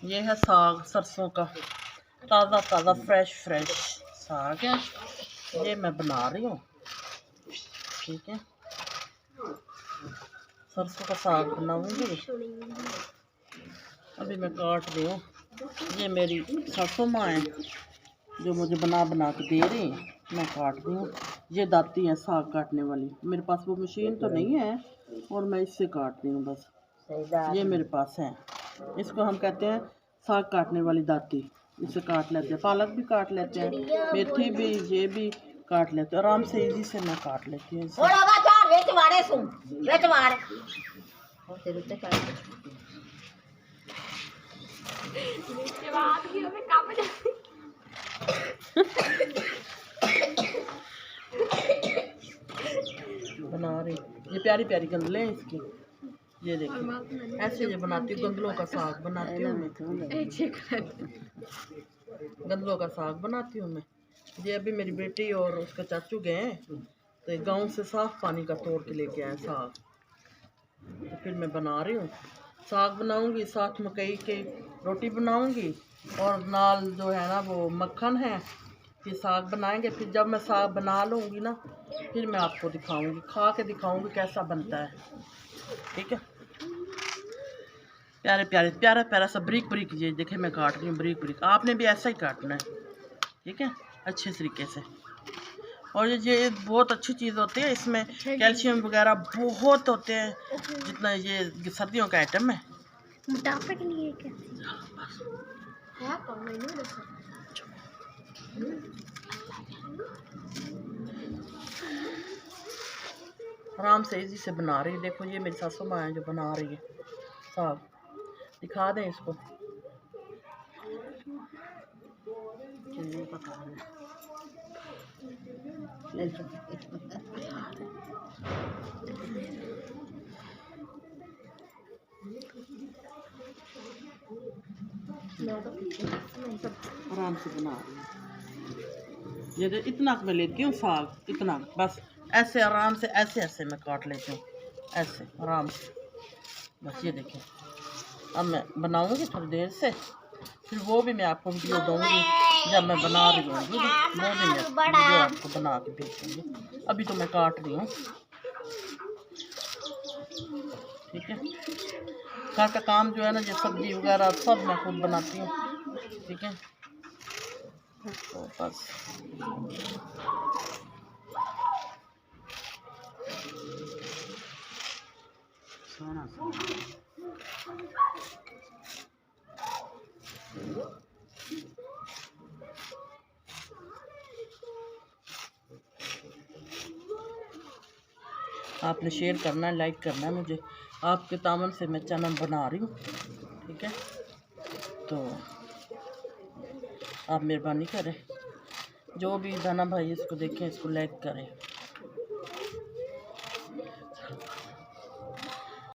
ये है साग सरसों का, ताज़ा ताज़ा फ्रेश फ्रेश साग है। ये मैं बना रही हूँ, ठीक है। सरसों का साग बनाऊंगी। अभी मैं काट रही हूँ। ये मेरी सासू माँ है जो मुझे बना बना के दे रही हैं, मैं काट रही हूँ। ये दाती है साग काटने वाली, मेरे पास वो मशीन तो नहीं है और मैं इससे काट रही हूँ बस। ये मेरे पास है, इसको हम कहते हैं साग काटने वाली दाती। इसे काट लेते हैं, पालक भी काट लेते हैं, मेथी भी, ये भी काट लेते हैं। आराम से इजी से मैं काट लेती हूँ इसे। बना रही, ये प्यारी प्यारी गंदलें हैं इसकी। ये देखिए ऐसे ये बनाती हूँ, गंदलों का साग बनाती हूँ मैं। गंदलों का साग बनाती हूँ मैं। ये अभी मेरी बेटी और उसका चाचू गए हैं तो गांव से साफ पानी का तोड़ के लेके आए साग, तो फिर मैं बना रही हूँ। साग बनाऊंगी, साथ मकई के रोटी बनाऊंगी और नाल जो है ना वो मक्खन है। फिर साग बनाएंगे, फिर जब मैं साग बना लूँगी ना फिर मैं आपको दिखाऊंगी, खा के दिखाऊंगी कैसा बनता है, ठीक है। प्यारे प्यारे प्यारा प्यारा सा बरीक बरीक, ये देखे मैं काट रही हूँ बरीक बरीक। आपने भी ऐसा ही काटना है, ठीक है, अच्छे तरीके से। और ये बहुत अच्छी चीज़ होती है, इसमें कैल्शियम वगैरह बहुत होते हैं, जितना ये सर्दियों का आइटम है। मोटापे के लिए क्या है? आराम से इजी से बना रही है। देखो ये मेरी सासू माँ है जो बना रही है साग, दिखा दें इसको। आराम से बना रही हूँ। ये इतना मैं लेती हूँ साग, इतना बस ऐसे आराम से ऐसे ऐसे मैं काट लेती हूँ, ऐसे आराम से बस। ये देखिए अब मैं बनाऊँगी थोड़ी देर से, फिर वो भी मैं आपको वीडियो दूँगी जब मैं बना रही हूँगी, वो भी मैं वीडियो आपको बना के भेजूँगी। अभी तो मैं काट रही हूँ, ठीक है। घर का काम जो है ना, ये सब्जी वगैरह सब मैं खुद बनाती हूँ, ठीक है। तो बस आपने शेयर करना है, लाइक करना है मुझे, आपके तामन से मैं चैनल बना रही हूँ, ठीक है। तो आप मेहरबानी करें, जो भी दाना भाई इसको देखें, इसको लाइक करें।